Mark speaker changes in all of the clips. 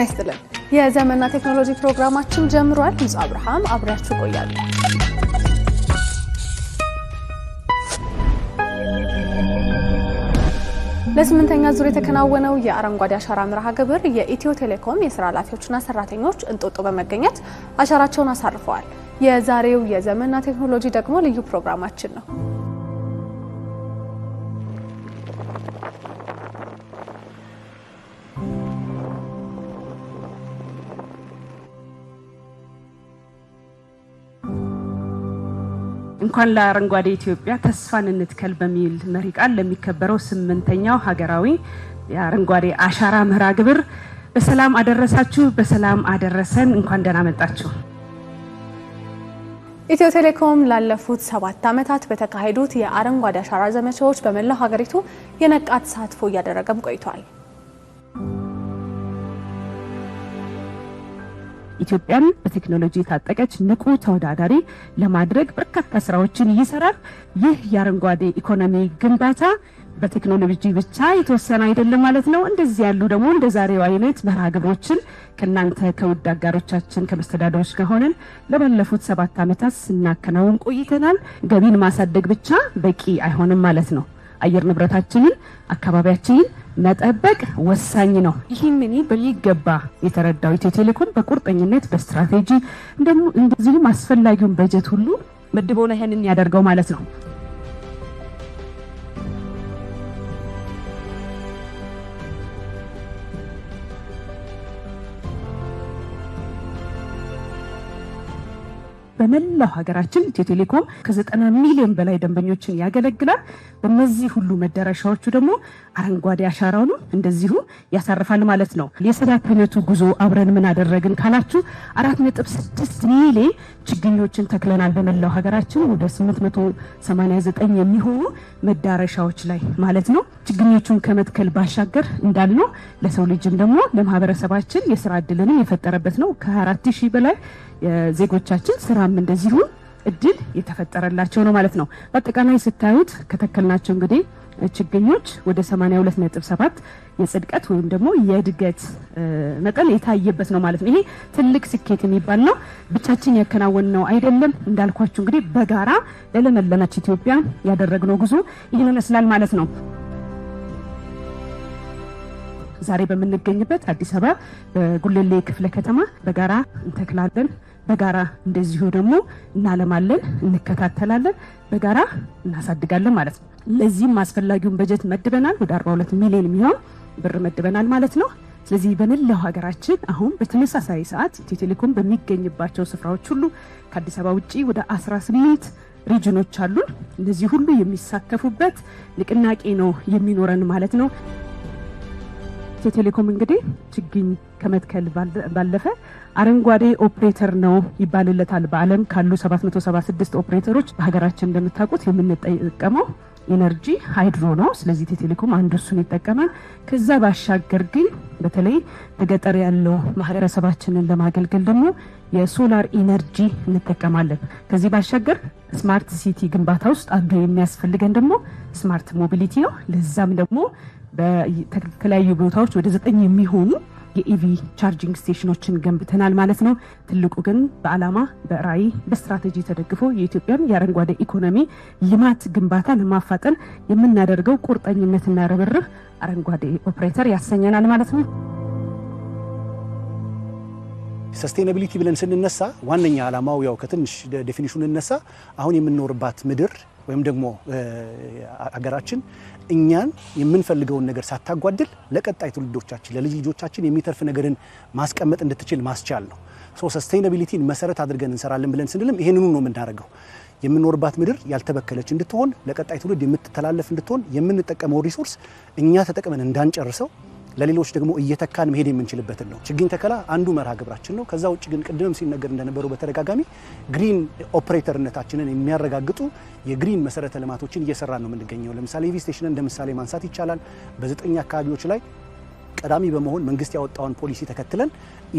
Speaker 1: ይስጥልን የዘመንና ቴክኖሎጂ ፕሮግራማችን ጀምሯል። ሙሳ አብርሃም አብራችሁ ቆያለሁ። ለስምንተኛ ዙር የተከናወነው የአረንጓዴ አሻራ መርሃ ግብር የኢትዮ ቴሌኮም የሥራ ኃላፊዎችና ሰራተኞች እንጦጦ በመገኘት አሻራቸውን አሳርፈዋል። የዛሬው የዘመንና ቴክኖሎጂ ደግሞ ልዩ ፕሮግራማችን ነው።
Speaker 2: እንኳን ለአረንጓዴ ኢትዮጵያ ተስፋን እንትከል በሚል መሪ ቃል ለሚከበረው 8ኛው ሀገራዊ የአረንጓዴ አሻራ መርሃ ግብር በሰላም አደረሳችሁ፣ በሰላም አደረሰን። እንኳን ደህና መጣችሁ።
Speaker 1: ኢትዮ ቴሌኮም ላለፉት 7 ዓመታት በተካሄዱት የአረንጓዴ አሻራ ዘመቻዎች በመላው ሀገሪቱ የነቃ ተሳትፎ እያደረገም ቆይቷል።
Speaker 2: ኢትዮጵያን በቴክኖሎጂ የታጠቀች ንቁ ተወዳዳሪ ለማድረግ በርካታ ስራዎችን ይሰራል። ይህ የአረንጓዴ ኢኮኖሚ ግንባታ በቴክኖሎጂ ብቻ የተወሰነ አይደለም ማለት ነው። እንደዚህ ያሉ ደግሞ እንደ ዛሬው አይነት መርሃ ግብሮችን ከናንተ ከውድ አጋሮቻችን ከመስተዳድሮች ጋር ሆነን ለባለፉት 7 ዓመታት ስናከናውን ቆይተናል። ገቢን ማሳደግ ብቻ በቂ አይሆንም ማለት ነው። አየር ንብረታችንን አካባቢያችንን መጠበቅ ወሳኝ ነው። ይህንን በሚገባ የተረዳው ኢትዮ ቴሌኮም በቁርጠኝነት በስትራቴጂ እንደዚሁም አስፈላጊውን በጀት ሁሉ መድቦ ነው ይሄንን ያደርገው ማለት ነው። በመላው ሀገራችን ኢትዮ ቴሌኮም ከ90 ሚሊዮን በላይ ደንበኞችን ያገለግላል። በእነዚህ ሁሉ መዳረሻዎቹ ደግሞ አረንጓዴ አሻራውን እንደዚሁ ያሳርፋል ማለት ነው። የ7 ዓመቱ ጉዞ አብረን ምን አደረግን ካላችሁ 4.6 ሚሊዮን ችግኞችን ተክለናል በመላው ሀገራችን ወደ 889 የሚሆኑ መዳረሻዎች ላይ ማለት ነው። ችግኞቹን ከመትከል ባሻገር እንዳልነው ለሰው ልጅም ደግሞ ለማህበረሰባችን የሥራ ዕድልንም የፈጠረበት ነው። ከ4000 በላይ ዜጎቻችን ስራም እንደዚሁ እድል የተፈጠረላቸው ነው ማለት ነው። በአጠቃላይ ስታዩት ከተከልናቸው እንግዲህ ችግኞች ወደ 82.7 የጽድቀት ወይም ደግሞ የእድገት መጠን የታየበት ነው ማለት ነው። ይሄ ትልቅ ስኬት የሚባል ነው። ብቻችን ያከናወንነው አይደለም። እንዳልኳችሁ እንግዲህ በጋራ ለለመለመች ኢትዮጵያ ያደረግነው ጉዞ ይህን ይመስላል ማለት ነው። ዛሬ በመንገኝበት አዲስ አበባ በጉለሌ ክፍለ ከተማ በጋራ እንተክላለን፣ በጋራ እንደዚሁ ደግሞ እናለማለን፣ እንከታተላለን፣ በጋራ እናሳድጋለን ማለት ነው። ለዚህም አስፈላጊውን በጀት መድበናል። ወደ 42 ሚሊዮን የሚሆን ብር መድበናል ማለት ነው። ስለዚህ በመላው ሀገራችን አሁን በተመሳሳይ ሰዓት ኢትዮ ቴሌኮም በሚገኝባቸው ስፍራዎች ሁሉ ከአዲስ አበባ ውጪ ወደ 18 ሪጅኖች አሉ። እነዚህ ሁሉ የሚሳተፉበት ንቅናቄ ነው የሚኖረን ማለት ነው። ኢትዮ ቴሌኮም እንግዲህ ችግኝ ከመትከል ባለፈ አረንጓዴ ኦፕሬተር ነው ይባልለታል። በዓለም ካሉ 776 ኦፕሬተሮች በሀገራችን እንደምታውቁት የምንጠቀመው ኢነርጂ ሃይድሮ ነው። ስለዚህ ኢትዮ ቴሌኮም አንዱ እሱን ይጠቀማል። ከዛ ባሻገር ግን በተለይ በገጠር ያለው ማህበረሰባችንን ለማገልገል ደግሞ የሶላር ኢነርጂ እንጠቀማለን። ከዚህ ባሻገር ስማርት ሲቲ ግንባታ ውስጥ አንዱ የሚያስፈልገን ደግሞ ስማርት ሞቢሊቲ ነው። ለዛም ደግሞ በተለያዩ ቦታዎች ወደ 9 የሚሆኑ የኢቪ ቻርጂንግ ስቴሽኖችን ገንብተናል ማለት ነው። ትልቁ ግን በዓላማ በራዕይ በስትራቴጂ ተደግፎ የኢትዮጵያን የአረንጓዴ ኢኮኖሚ ልማት ግንባታ ለማፋጠን የምናደርገው ቁርጠኝነትና ርብርብ አረንጓዴ ኦፕሬተር ያሰኘናል ማለት ነው።
Speaker 3: ሰስቴናቢሊቲ ብለን ስንነሳ ዋነኛ ዓላማው ያው ከትንሽ ዴፊኒሽኑ እንነሳ አሁን የምንኖርባት ምድር ወይም ደግሞ አገራችን እኛን የምንፈልገውን ነገር ሳታጓድል ለቀጣይ ትውልዶቻችን ለልጅ ልጆቻችን የሚተርፍ ነገርን ማስቀመጥ እንድትችል ማስቻል ነው። ሰስቴናቢሊቲን መሰረት አድርገን እንሰራለን ብለን ስንልም ይሄንኑ ነው የምናደርገው። የምንኖርባት ምድር ያልተበከለች እንድትሆን ለቀጣይ ትውልድ የምትተላለፍ እንድትሆን የምንጠቀመው ሪሶርስ እኛ ተጠቅመን እንዳንጨርሰው ለሌሎች ደግሞ እየተካን መሄድ የምንችልበትን ነው። ችግኝ ተከላ አንዱ መርሃ ግብራችን ነው። ከዛ ውጭ ግን ቅድምም ሲነገር እንደነበረው በተደጋጋሚ ግሪን ኦፕሬተርነታችንን የሚያረጋግጡ የግሪን መሰረተ ልማቶችን እየሰራን ነው የምንገኘው። ለምሳሌ ኢቪ ስቴሽን እንደ ምሳሌ ማንሳት ይቻላል። በ9 አካባቢዎች ላይ ቀዳሚ በመሆን መንግስት ያወጣውን ፖሊሲ ተከትለን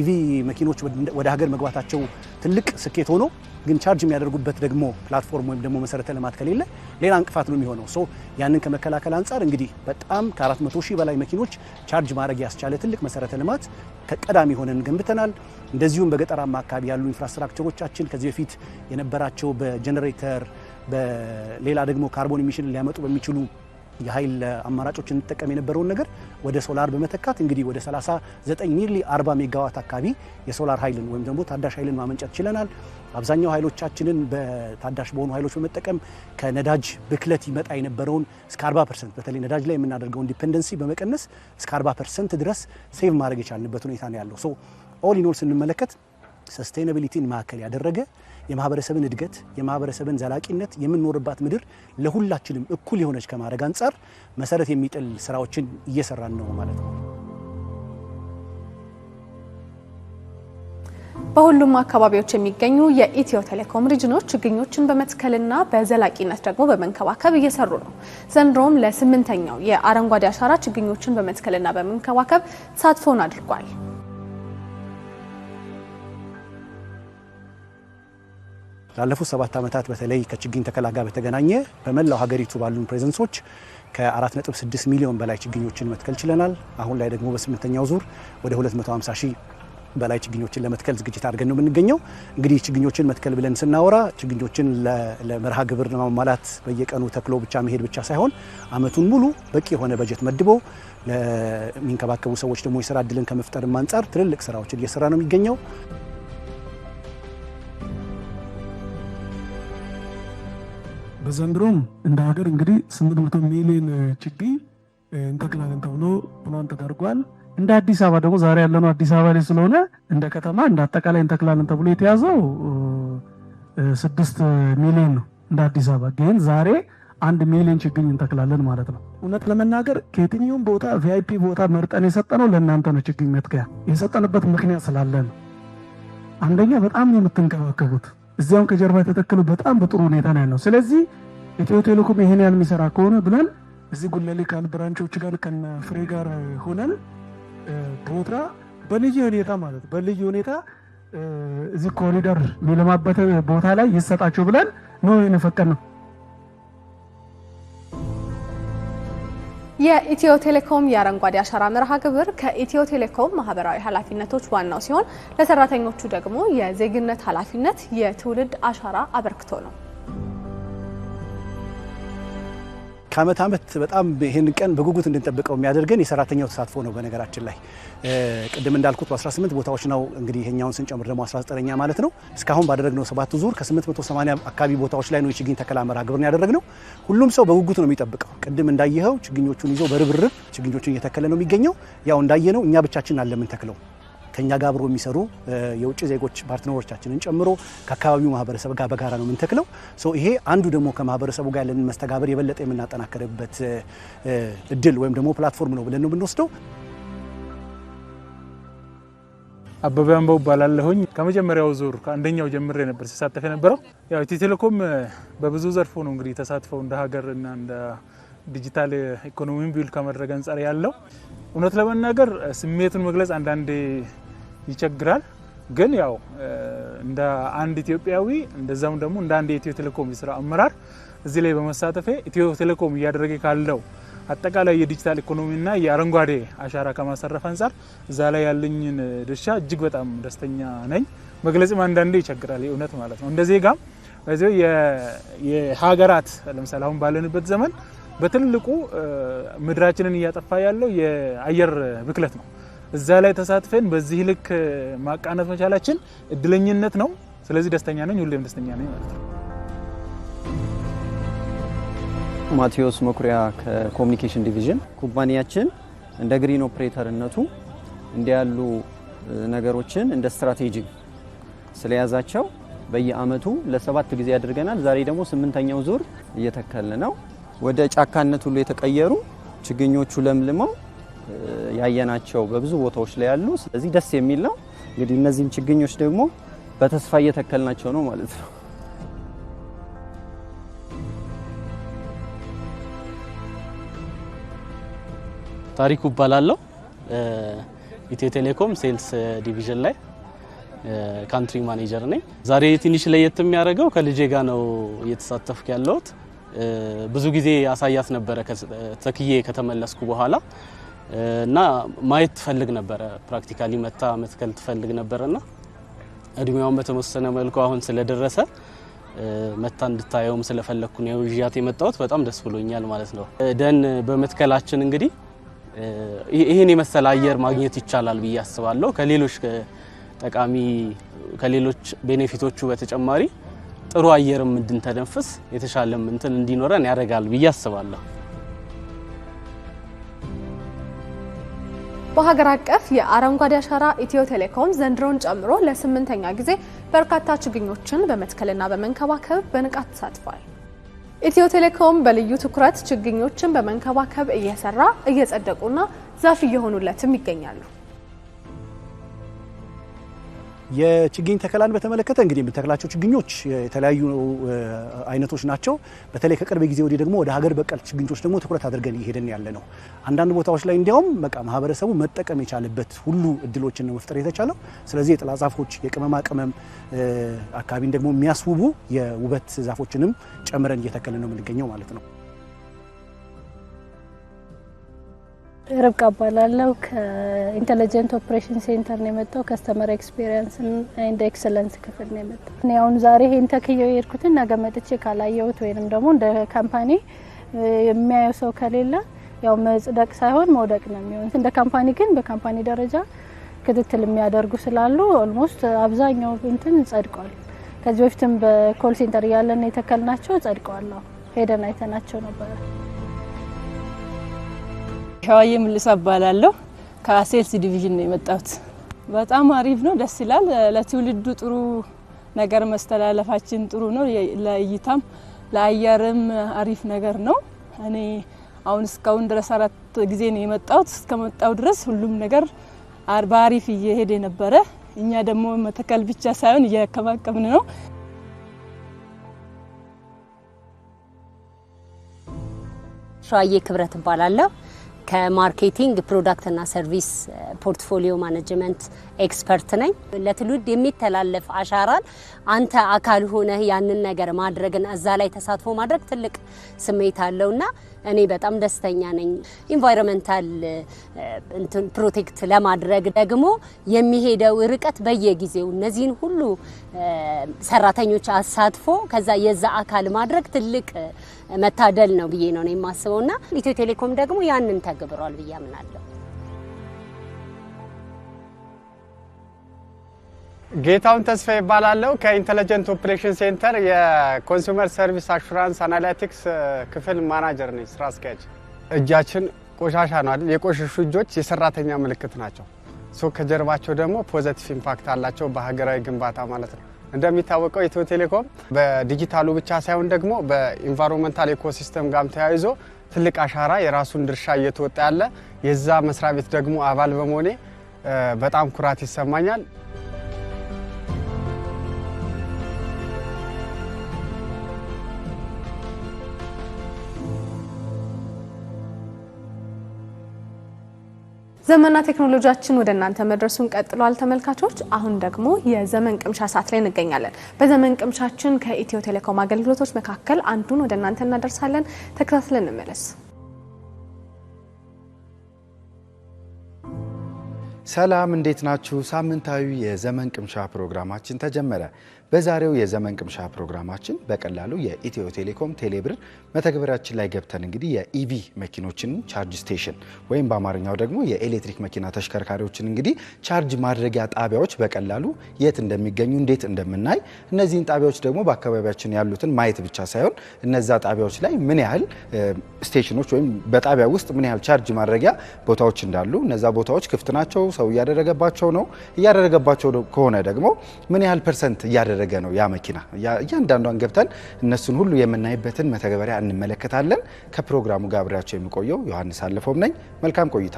Speaker 3: ኢቪ መኪኖች ወደ ሀገር መግባታቸው ትልቅ ስኬት ሆኖ ግን ቻርጅ የሚያደርጉበት ደግሞ ፕላትፎርም ወይም ደግሞ መሰረተ ልማት ከሌለ ሌላ እንቅፋት ነው የሚሆነው። ያንን ከመከላከል አንጻር እንግዲህ በጣም ከ400,000 በላይ መኪኖች ቻርጅ ማድረግ ያስቻለ ትልቅ መሰረተ ልማት ከቀዳሚ ሆነን ገንብተናል። እንደዚሁም በገጠራማ አካባቢ ያሉ ኢንፍራስትራክቸሮቻችን ከዚህ በፊት የነበራቸው በጀነሬተር በሌላ ደግሞ ካርቦን ኢሚሽን ሊያመጡ በሚችሉ የኃይል አማራጮችን እንጠቀም የነበረውን ነገር ወደ ሶላር በመተካት እንግዲህ ወደ 39 ኒርሊ 40 ሜጋዋት አካባቢ የሶላር ኃይልን ወይም ደግሞ ታዳሽ ኃይልን ማመንጨት ችለናል። አብዛኛው ኃይሎቻችንን በታዳሽ በሆኑ ኃይሎች በመጠቀም ከነዳጅ ብክለት ይመጣ የነበረውን እስከ 40% በተለይ ነዳጅ ላይ የምናደርገውን ዲፔንደንሲ በመቀነስ እስከ 40% ድረስ ሴቭ ማድረግ የቻልንበት ሁኔታ ነው ያለው። ኦል ኢን ኦል ስንመለከት ሰስቴናቢሊቲን ማዕከል ያደረገ የማህበረሰብን እድገት የማህበረሰብን ዘላቂነት የምንኖርባት ምድር ለሁላችንም እኩል የሆነች ከማድረግ አንጻር መሰረት የሚጥል ስራዎችን እየሰራን ነው ማለት ነው።
Speaker 1: በሁሉም አካባቢዎች የሚገኙ የኢትዮ ቴሌኮም ሪጅኖች ችግኞችን በመትከልና በዘላቂነት ደግሞ በመንከባከብ እየሰሩ ነው። ዘንድሮም ለ8ኛው የአረንጓዴ አሻራ ችግኞችን በመትከልና በመንከባከብ ተሳትፎን አድርጓል።
Speaker 3: ላለፉት 7 ዓመታት በተለይ ከችግኝ ተከላ ጋር በተገናኘ በመላው ሀገሪቱ ባሉን ፕሬዘንሶች ከ4.6 ሚሊዮን በላይ ችግኞችን መትከል ችለናል። አሁን ላይ ደግሞ በ8ኛው ዙር ወደ 250,000 በላይ ችግኞችን ለመትከል ዝግጅት አድርገን ነው የምንገኘው። እንግዲህ ችግኞችን መትከል ብለን ስናወራ ችግኞችን ለመርሃ ግብር ለማሟላት በየቀኑ ተክሎ ብቻ መሄድ ብቻ ሳይሆን አመቱን ሙሉ በቂ የሆነ በጀት መድቦ ለሚንከባከቡ ሰዎች ደግሞ የስራ እድልን ከመፍጠር አንጻር ትልልቅ ስራዎችን እየሰራ ነው የሚገኘው።
Speaker 4: በዘንድሮም እንደ ሀገር እንግዲህ 800 ሚሊዮን ችግኝ እንተክላለን ተብሎ ፕላን ተደርጓል። እንደ አዲስ አበባ ደግሞ ዛሬ ያለነው አዲስ አበባ ላይ ስለሆነ እንደ ከተማ እንደ አጠቃላይ እንተክላለን ተብሎ የተያዘው 6 ሚሊዮን ነው። እንደ አዲስ አበባ ግን ዛሬ 1 ሚሊዮን ችግኝ እንተክላለን ማለት ነው። እውነት ለመናገር ከየትኛውም ቦታ ቪአይፒ ቦታ መርጠን የሰጠነው ለእናንተ ነው። ችግኝ መትከያ የሰጠንበት ምክንያት ስላለ ነው። አንደኛ በጣም ነው የምትንከባከቡት። እዚያም ከጀርባ የተተከለው በጣም በጥሩ ሁኔታ ነው ያለው። ስለዚህ ኢትዮ ቴሌኮም ይሄን ያህል የሚሰራ ከሆነ ብለን እዚህ ጉለሌ ካሉ ብራንቾች ጋር ከነ ፍሬ ጋር ሆነን ቦታ በልዩ ሁኔታ ማለት በልዩ ሁኔታ እዚህ ኮሪደር የሚለማበት ቦታ ላይ ይሰጣቸው ብለን ነው የፈቀድነው።
Speaker 1: የኢትዮ ቴሌኮም የአረንጓዴ አሻራ መርሃ ግብር ከኢትዮ ቴሌኮም ማህበራዊ ኃላፊነቶች ዋናው ሲሆን ለሰራተኞቹ ደግሞ የዜግነት ኃላፊነት የትውልድ አሻራ አበርክቶ ነው።
Speaker 3: ከዓመት ዓመት በጣም ይሄን ቀን በጉጉት እንድንጠብቀው የሚያደርገን የሰራተኛው ተሳትፎ ነው። በነገራችን ላይ ቅድም እንዳልኩት በ18 ቦታዎች ነው እንግዲህ ይሄኛውን ስንጨምር ደግሞ 19ኛ ማለት ነው። እስካሁን ባደረግነው 7 ዙር ከ880 አካባቢ ቦታዎች ላይ ነው የችግኝ ተከላ መርሃ ግብርን ያደረግነው። ሁሉም ሰው በጉጉት ነው የሚጠብቀው። ቅድም እንዳየኸው ችግኞቹን ይዞ በርብርብ ችግኞቹን እየተከለ ነው የሚገኘው። ያው እንዳየነው እኛ ብቻችን አለ ምን ተክለው ከኛ ጋር አብሮ የሚሰሩ የውጭ ዜጎች ፓርትነሮቻችንን ጨምሮ ከአካባቢው ማህበረሰብ ጋር በጋራ ነው የምንተክለው። ይሄ አንዱ ደግሞ ከማህበረሰቡ ጋር ያለንን መስተጋብር የበለጠ የምናጠናከርበት እድል ወይም ደግሞ ፕላትፎርም ነው ብለን ነው የምንወስደው።
Speaker 5: አበበ አንበው ባላለሁኝ ከመጀመሪያው ዙር ከአንደኛው ጀምሬ ነበር ሲሳተፍ የነበረው። ያው ኢትዮ ቴሌኮም በብዙ ዘርፎ ነው እንግዲህ ተሳትፈው እንደ ሀገርና እንደ ዲጂታል ኢኮኖሚን ቢውል ከማድረግ አንጻር ያለው እውነት ለመናገር ስሜቱን መግለጽ አንዳንዴ ይቸግራል። ግን ያው እንደ አንድ ኢትዮጵያዊ እንደዛም ደግሞ እንደ አንድ የኢትዮ ቴሌኮም የስራ አመራር እዚህ ላይ በመሳተፌ ኢትዮ ቴሌኮም እያደረገ ካለው አጠቃላይ የዲጂታል ኢኮኖሚና የአረንጓዴ አሻራ ከማሰረፍ አንጻር እዛ ላይ ያለኝን ድርሻ እጅግ በጣም ደስተኛ ነኝ። መግለጽም አንዳንዴ ይቸግራል እውነት ማለት ነው። እንደዚህ ጋር በዚህ የሀገራት ለምሳሌ አሁን ባለንበት ዘመን በትልቁ ምድራችንን እያጠፋ ያለው የአየር ብክለት ነው። እዛ ላይ ተሳትፈን በዚህ ልክ ማቃናት መቻላችን እድለኝነት ነው። ስለዚህ ደስተኛ ነኝ፣ ሁሌም ደስተኛ ነኝ ማለት ነው።
Speaker 6: ማቴዎስ መኩሪያ ከኮሙኒኬሽን ዲቪዥን ኩባንያችን እንደ ግሪን ኦፕሬተርነቱ እንዲያሉ ነገሮችን እንደ ስትራቴጂ ስለያዛቸው በየአመቱ ለ7 ጊዜ ያድርገናል። ዛሬ ደግሞ 8ኛው ዙር እየተከልን ነው። ወደ ጫካነት ሁሉ የተቀየሩ ችግኞቹ ለምልመው ያየናቸው በብዙ ቦታዎች ላይ ያሉ። ስለዚህ ደስ የሚል ነው። እንግዲህ እነዚህም ችግኞች ደግሞ በተስፋ እየተከልናቸው ነው ማለት ነው።
Speaker 7: ታሪኩ ባላለው ኢትዮ ቴሌኮም ሴልስ ዲቪዥን ላይ ካንትሪ ማኔጀር ነኝ። ዛሬ ትንሽ ለየት የሚያደርገው ከልጄ ጋር ነው እየተሳተፍኩ ያለሁት። ብዙ ጊዜ አሳያት ነበረ ተክዬ ከተመለስኩ በኋላ እና ማየት ትፈልግ ነበረ። ፕራክቲካሊ መታ መትከል ትፈልግ ነበርና እድሜዋን በተወሰነ መልኩ አሁን ስለደረሰ መታ እንድታየውም ስለፈለኩ ነው ይያት የመጣሁት። በጣም ደስ ብሎኛል ማለት ነው። ደን በመትከላችን እንግዲህ ይሄን የመሰለ አየር ማግኘት ይቻላል ብዬ አስባለሁ። ከሌሎች ጠቃሚ ከሌሎች ቤኔፊቶቹ በተጨማሪ ጥሩ አየርም እንድንተነፍስ የተሻለም እንትን እንዲኖረን ያደርጋል ብዬ አስባለሁ።
Speaker 1: በሀገር አቀፍ የአረንጓዴ አሻራ ኢትዮ ቴሌኮም ዘንድሮን ጨምሮ ለ8ኛ ጊዜ በርካታ ችግኞችን በመትከልና በመንከባከብ በንቃት ተሳትፏል። ኢትዮ ቴሌኮም በልዩ ትኩረት ችግኞችን በመንከባከብ እየሰራ እየጸደቁና ዛፍ እየሆኑለትም ይገኛሉ።
Speaker 3: የችግኝ ተከላን በተመለከተ እንግዲህ የምንተክላቸው ችግኞች የተለያዩ አይነቶች ናቸው። በተለይ ከቅርብ ጊዜ ወዲህ ደግሞ ወደ ሀገር በቀል ችግኞች ደግሞ ትኩረት አድርገን እየሄድን ያለ ነው። አንዳንድ ቦታዎች ላይ እንዲያውም በቃ ማህበረሰቡ መጠቀም የቻለበት ሁሉ እድሎችን ነው መፍጠር የተቻለው። ስለዚህ የጥላ ዛፎች፣ የቅመማ ቅመም አካባቢን ደግሞ የሚያስውቡ የውበት ዛፎችንም ጨምረን እየተከልን ነው የምንገኘው ማለት ነው።
Speaker 8: ርብቃ ባላለው ከኢንተለጀንት ኦፕሬሽን ሴንተር ነው የመጣው። ከስተመር ኤክስፒሪየንስ ኤንድ ኤክሰለንስ ክፍል ነው የመጣው። እኔ አሁን ዛሬ ይሄን ተከየው የርኩትን ነገ መጥቼ ካላየሁት ወይንም ደግሞ እንደ ካምፓኒ የሚያየው ሰው ከሌለ ያው መጽደቅ ሳይሆን መውደቅ ነው የሚሆነው። እንደ ካምፓኒ ግን በካምፓኒ ደረጃ ክትትል የሚያደርጉ ስላሉ ኦልሞስት አብዛኛው እንትን ጸድቋል። ከዚህ በፊትም በኮል ሴንተር ያለን የተከልናቸው ጸድቀዋል። ሄደን አይተናቸው ነበር።
Speaker 9: ሸዋዬ ምልሳ ባላለው ከሴልስ ዲቪዥን ነው የመጣሁት። በጣም አሪፍ ነው፣ ደስ ይላል። ለትውልዱ ጥሩ ነገር መስተላለፋችን ጥሩ ነው። ለእይታም ለአየርም አሪፍ ነገር ነው። እኔ አሁን እስካሁን ድረስ 4 ጊዜ ነው የመጣሁት። እስከመጣው ድረስ ሁሉም ነገር በአሪፍ እየሄደ ነበረ። እኛ ደግሞ መተከል ብቻ ሳይሆን እየከባከብን ነው።
Speaker 10: ሸዋዬ ክብረት ባላለው ከማርኬቲንግ ፕሮዳክት እና ሰርቪስ ፖርትፎሊዮ ማኔጅመንት ኤክስፐርት ነኝ። ለትውልድ የሚተላለፍ አሻራን አንተ አካል ሆነ ያንን ነገር ማድረግና እዛ ላይ ተሳትፎ ማድረግ ትልቅ ስሜት አለውና እኔ በጣም ደስተኛ ነኝ። ኢንቫይሮንመንታል እንትን ፕሮቴክት ለማድረግ ደግሞ የሚሄደው ርቀት በየጊዜው እነዚህን ሁሉ ሰራተኞች አሳትፎ ከዛ የዛ አካል ማድረግ ትልቅ መታደል ነው ብዬ ነው የማስበውና ኢትዮ ቴሌኮም ደግሞ ያንን ተግብሯል ብዬ አምናለሁ።
Speaker 11: ጌታውን ተስፋ ይባላልው ከኢንተለጀንት ኦፕሬሽን ሴንተር የኮንሱመር ሰርቪስ አሹራንስ አናሊቲክስ ክፍል ማናጀር ነኝ፣ ስራ አስኪያጅ። እጃችን ቆሻሻ ነው አይደል? የቆሸሹ እጆች የሰራተኛ ምልክት ናቸው። ከጀርባቸው ደግሞ ፖዚቲቭ ኢምፓክት አላቸው በሀገራዊ ግንባታ ማለት ነው። እንደሚታወቀው ኢትዮ ቴሌኮም በዲጂታሉ ብቻ ሳይሆን ደግሞ በኢንቫይሮንመንታል ኢኮሲስተም ጋር ተያይዞ ትልቅ አሻራ የራሱን ድርሻ እየተወጣ ያለ የዛ መስሪያ ቤት ደግሞ አባል በመሆኔ በጣም ኩራት ይሰማኛል።
Speaker 1: ዘመንና ቴክኖሎጂያችን ወደ እናንተ መድረሱን ቀጥሏል ተመልካቾች። አሁን ደግሞ የዘመን ቅምሻ ሰዓት ላይ እንገኛለን። በዘመን ቅምሻችን ከኢትዮ ቴሌኮም አገልግሎቶች መካከል አንዱን ወደ እናንተ እናደርሳለን። ተከታትለን እንመለስ።
Speaker 12: ሰላም፣ እንዴት ናችሁ? ሳምንታዊ የዘመን ቅምሻ ፕሮግራማችን ተጀመረ። በዛሬው የዘመን ቅምሻ ፕሮግራማችን በቀላሉ የኢትዮ ቴሌኮም ቴሌብር መተግበሪያችን ላይ ገብተን እንግዲህ የኢቪ መኪኖችን ቻርጅ ስቴሽን ወይም በአማርኛው ደግሞ የኤሌክትሪክ መኪና ተሽከርካሪዎችን እንግዲህ ቻርጅ ማድረጊያ ጣቢያዎች በቀላሉ የት እንደሚገኙ እንዴት እንደምናይ፣ እነዚህን ጣቢያዎች ደግሞ በአካባቢያችን ያሉትን ማየት ብቻ ሳይሆን እነዛ ጣቢያዎች ላይ ምን ያህል ስቴሽኖች ወይም በጣቢያ ውስጥ ምን ያህል ቻርጅ ማድረጊያ ቦታዎች እንዳሉ፣ እነዛ ቦታዎች ክፍት ናቸው፣ ሰው እያደረገባቸው ነው፣ እያደረገባቸው ከሆነ ደግሞ ምን ያህል ፐርሰንት እያደረገ ነው ያ መኪና፣ እያንዳንዷን ገብተን እነሱን ሁሉ የምናይበትን መተግበሪያ እንመለከታለን። ከፕሮግራሙ ጋር አብሬያቸው የሚቆየው ዮሐንስ አለፈውም ነኝ። መልካም ቆይታ።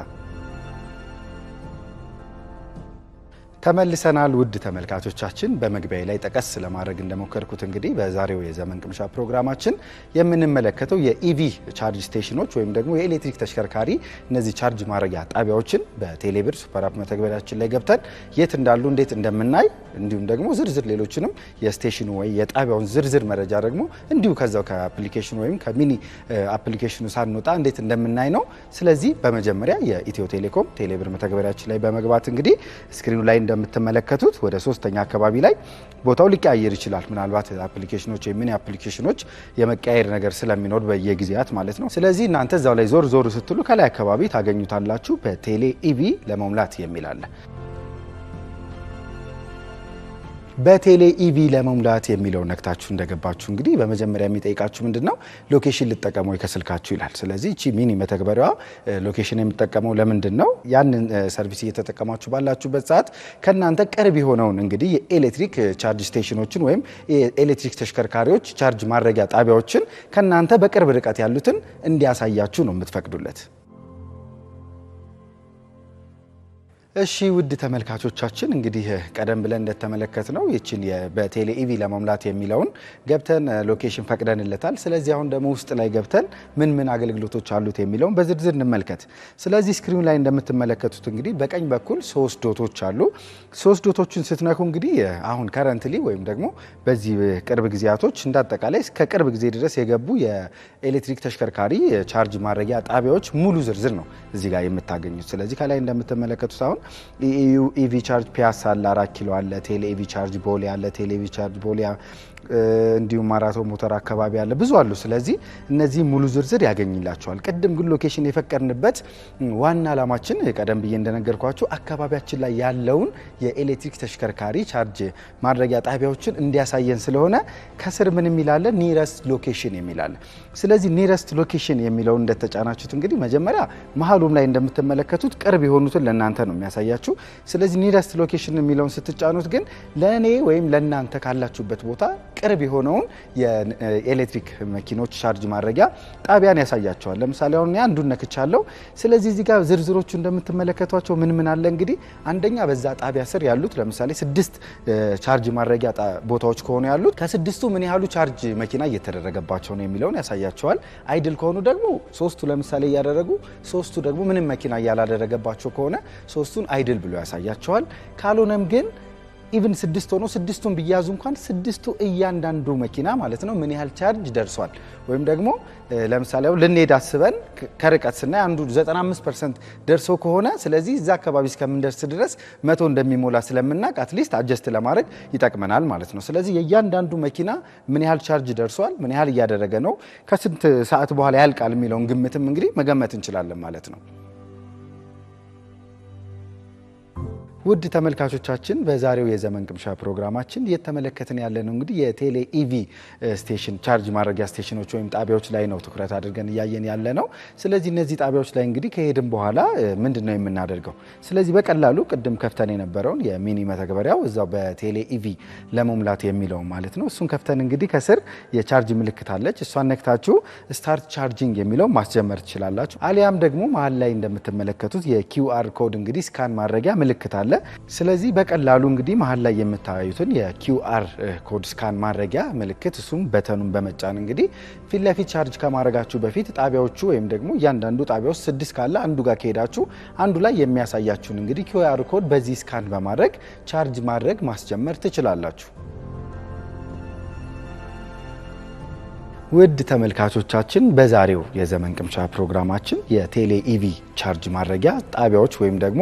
Speaker 12: ተመልሰናል ውድ ተመልካቾቻችን በመግቢያ ላይ ጠቀስ ለማድረግ እንደሞከርኩት እንግዲህ በዛሬው የዘመን ቅምሻ ፕሮግራማችን የምንመለከተው የኢቪ ቻርጅ ስቴሽኖች ወይም ደግሞ የኤሌክትሪክ ተሽከርካሪ እነዚህ ቻርጅ ማድረጊያ ጣቢያዎችን በቴሌብር ሱፐር አፕ መተግበሪያችን ላይ ገብተን የት እንዳሉ እንዴት እንደምናይ እንዲሁም ደግሞ ዝርዝር ሌሎችንም የስቴሽኑ ወይ የጣቢያውን ዝርዝር መረጃ ደግሞ እንዲሁ ከዛው ከአፕሊኬሽኑ ወይም ከሚኒ አፕሊኬሽኑ ሳንወጣ እንዴት እንደምናይ ነው። ስለዚህ በመጀመሪያ የኢትዮ ቴሌኮም ቴሌብር መተግበሪያችን ላይ በመግባት እንግዲህ ስክሪኑ ላይ እንደምትመለከቱት ወደ ሶስተኛ አካባቢ ላይ ቦታው ሊቀያየር ይችላል። ምናልባት አፕሊኬሽኖች የሚኒ አፕሊኬሽኖች የመቀያየር ነገር ስለሚኖር በየጊዜያት ማለት ነው። ስለዚህ እናንተ እዛው ላይ ዞር ዞር ስትሉ ከላይ አካባቢ ታገኙታላችሁ። በቴሌ ኢቪ ለመሙላት የሚል አለ። በቴሌ ኢቪ ለመሙላት የሚለው ነክታችሁ እንደገባችሁ እንግዲህ በመጀመሪያ የሚጠይቃችሁ ምንድነው ሎኬሽን ልትጠቀሙ ወይ ከስልካችሁ ይላል። ስለዚህ እቺ ሚኒ መተግበሪያዋ ሎኬሽን የምትጠቀመው ለምንድነው? ያንን ሰርቪስ እየተጠቀማችሁ ባላችሁበት ሰዓት ከናንተ ቅርብ የሆነውን እንግዲህ የኤሌክትሪክ ቻርጅ ስቴሽኖችን ወይም የኤሌክትሪክ ተሽከርካሪዎች ቻርጅ ማድረጊያ ጣቢያዎችን ከናንተ በቅርብ ርቀት ያሉትን እንዲያሳያችሁ ነው የምትፈቅዱለት። እሺ ውድ ተመልካቾቻችን እንግዲህ ቀደም ብለን እንደተመለከትነው ይችን በቴሌ ኢቪ ለመሙላት የሚለውን ገብተን ሎኬሽን ፈቅደንለታል። ስለዚህ አሁን ደግሞ ውስጥ ላይ ገብተን ምን አገልግሎቶች አሉት የሚለውን በዝርዝር እንመልከት። ስለዚህ ስክሪኑ ላይ እንደምትመለከቱት እንግዲህ በቀኝ በኩል 3 ዶቶች አሉ። 3 ዶቶችን ስትነኩ እንግዲህ አሁን ከረንትሊ ወይም ደግሞ በዚህ ቅርብ ጊዜያቶች እንዳጠቃላይ እስከ ቅርብ ጊዜ ድረስ የገቡ የኤሌክትሪክ ተሽከርካሪ ቻርጅ ማድረጊያ ጣቢያዎች ሙሉ ዝርዝር ነው እዚህ ጋር የምታገኙት። ስለዚህ ከላይ እንደምትመለከቱት አሁን ኢቪ ቻርጅ ፒያሳ አለ፣ 4 ኪሎ አለ፣ ቴሌ ኢቪ ቻርጅ ቦሌ አለ፣ ቴሌ ኢቪ ቻርጅ ቦሌ እንዲሁም ማራቶን ሞተር አካባቢ አለ፣ ብዙ አሉ። ስለዚህ እነዚህ ሙሉ ዝርዝር ያገኝላቸዋል። ቅድም ግን ሎኬሽን የፈቀድንበት ዋና ዓላማችን ቀደም ብዬ እንደነገርኳችሁ አካባቢያችን ላይ ያለውን የኤሌክትሪክ ተሽከርካሪ ቻርጅ ማድረጊያ ጣቢያዎችን እንዲያሳየን ስለሆነ ከስር ምን የሚላለ ኒረስት ሎኬሽን የሚላለ። ስለዚህ ኒረስት ሎኬሽን የሚለውን እንደተጫናችሁት እንግዲህ መጀመሪያ መሀሉም ላይ እንደምትመለከቱት ቅርብ የሆኑትን ለእናንተ ነው የሚያሳያችሁ። ስለዚህ ኒረስት ሎኬሽን የሚለውን ስትጫኑት ግን ለእኔ ወይም ለእናንተ ካላችሁበት ቦታ ቅርብ የሆነውን የኤሌክትሪክ መኪኖች ቻርጅ ማድረጊያ ጣቢያን ያሳያቸዋል። ለምሳሌ አሁን አንዱን ነክቻለሁ። ስለዚህ እዚህ ጋር ዝርዝሮቹ እንደምትመለከቷቸው ምን አለ እንግዲህ አንደኛ በዛ ጣቢያ ስር ያሉት ለምሳሌ 6 ቻርጅ ማድረጊያ ቦታዎች ከሆኑ ያሉት ከ6ቱ ምን ያህሉ ቻርጅ መኪና እየተደረገባቸው ነው የሚለውን ያሳያቸዋል። አይድል ከሆኑ ደግሞ 3ቱ ለምሳሌ እያደረጉ 3ቱ ደግሞ ምንም መኪና እያላደረገባቸው ከሆነ 3ቱን አይድል ብሎ ያሳያቸዋል። ካልሆነም ግን ኢቭን 6 ሆኖ 6ቱን ቢያዙ እንኳን 6ቱ እያንዳንዱ መኪና ማለት ነው ምን ያህል ቻርጅ ደርሷል ወይም ደግሞ ለምሳሌ ልንሄድ አስበን ከርቀት ስናይ አንዱ 95% ደርሶ ከሆነ ስለዚህ እዛ አካባቢ እስከምንደርስ ድረስ 100 እንደሚሞላ ስለምናቅ አትሊስት አጀስት ለማድረግ ይጠቅመናል ማለት ነው። ስለዚህ የእያንዳንዱ መኪና ምን ያህል ቻርጅ ደርሷል፣ ምን ያህል እያደረገ ነው፣ ከስንት ሰዓት በኋላ ያልቃል የሚለውን ግምትም እንግዲህ መገመት እንችላለን ማለት ነው። ውድ ተመልካቾቻችን በዛሬው የዘመን ቅምሻ ፕሮግራማችን እየተመለከትን ያለነው እንግዲህ የቴሌ ኢቪ ስቴሽን ቻርጅ ማድረጊያ ስቴሽኖች ወይም ጣቢያዎች ላይ ነው ትኩረት አድርገን እያየን ያለነው። ስለዚህ እነዚህ ጣቢያዎች ላይ እንግዲህ ከሄድን በኋላ ምንድነው የምናደርገው? ስለዚህ በቀላሉ ቅድም ከፍተን የነበረውን የሚኒ መተግበሪያው እዛው በቴሌ ኢቪ ለመሙላት የሚለው ማለት ነው። እሱን ከፍተን እንግዲህ ከስር የቻርጅ ምልክት አለች። እሷን ነክታችሁ ስታርት ቻርጂንግ የሚለው ማስጀመር ትችላላችሁ። አሊያም ደግሞ መሀል ላይ እንደምትመለከቱት የኪውአር ኮድ እንግዲህ ስካን ማድረጊያ ምልክት አለ። ስለዚህ በቀላሉ እንግዲህ መሀል ላይ የምታዩትን የኪውአር ኮድ ስካን ማድረጊያ ምልክት እሱም በተኑን በመጫን እንግዲህ ፊት ለፊት ቻርጅ ከማድረጋችሁ በፊት ጣቢያዎቹ ወይም ደግሞ እያንዳንዱ ጣቢያ ውስጥ 6 ካለ አንዱ ጋር ከሄዳችሁ አንዱ ላይ የሚያሳያችሁን እንግዲህ ኪውአር ኮድ በዚህ ስካን በማድረግ ቻርጅ ማድረግ ማስጀመር ትችላላችሁ። ውድ ተመልካቾቻችን በዛሬው የዘመን ቅምሻ ፕሮግራማችን የቴሌ ኢቪ ቻርጅ ማድረጊያ ጣቢያዎች ወይም ደግሞ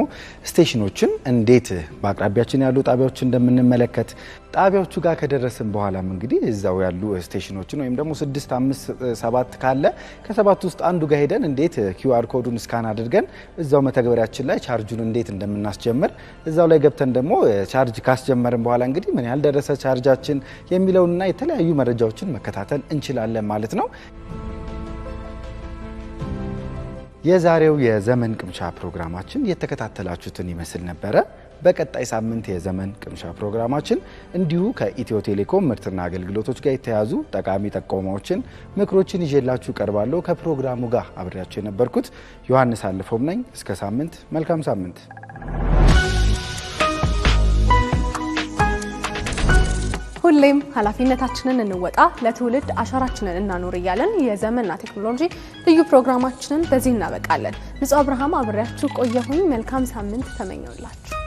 Speaker 12: ስቴሽኖችን እንዴት በአቅራቢያችን ያሉ ጣቢያዎች እንደምንመለከት ጣቢያዎቹ ጋር ከደረስን በኋላም እንግዲህ እዛው ያሉ ስቴሽኖችን ወይም ደግሞ 6 5 7 ካለ ከ7 ውስጥ አንዱ ጋር ሄደን እንዴት ኪውአር ኮዱን ስካን አድርገን እዛው መተግበሪያችን ላይ ቻርጁን እንዴት እንደምናስጀምር እዛው ላይ ገብተን ደግሞ ቻርጅ ካስጀመርን በኋላ እንግዲህ ምን ያህል ደረሰ ቻርጃችን የሚለውንና የተለያዩ መረጃዎችን መከታተል እንችላለን ማለት ነው። የዛሬው የዘመን ቅምሻ ፕሮግራማችን የተከታተላችሁትን ይመስል ነበረ። በቀጣይ ሳምንት የዘመን ቅምሻ ፕሮግራማችን እንዲሁ ከኢትዮ ቴሌኮም ምርትና አገልግሎቶች ጋር የተያዙ ጠቃሚ ጠቆማዎችን፣ ምክሮችን ይዤላችሁ ቀርባለሁ። ከፕሮግራሙ ጋር አብሬያችሁ የነበርኩት ዮሐንስ አልፎም ነኝ። እስከ ሳምንት መልካም ሳምንት።
Speaker 1: ሁሌም ኃላፊነታችንን እንወጣ ለትውልድ አሻራችንን እናኖር እያለን የዘመንና ቴክኖሎጂ ልዩ ፕሮግራማችንን በዚህ እናበቃለን። ንጹህ አብርሃም አብሬያችሁ ቆየሁኝ። መልካም ሳምንት ተመኘውላችሁ።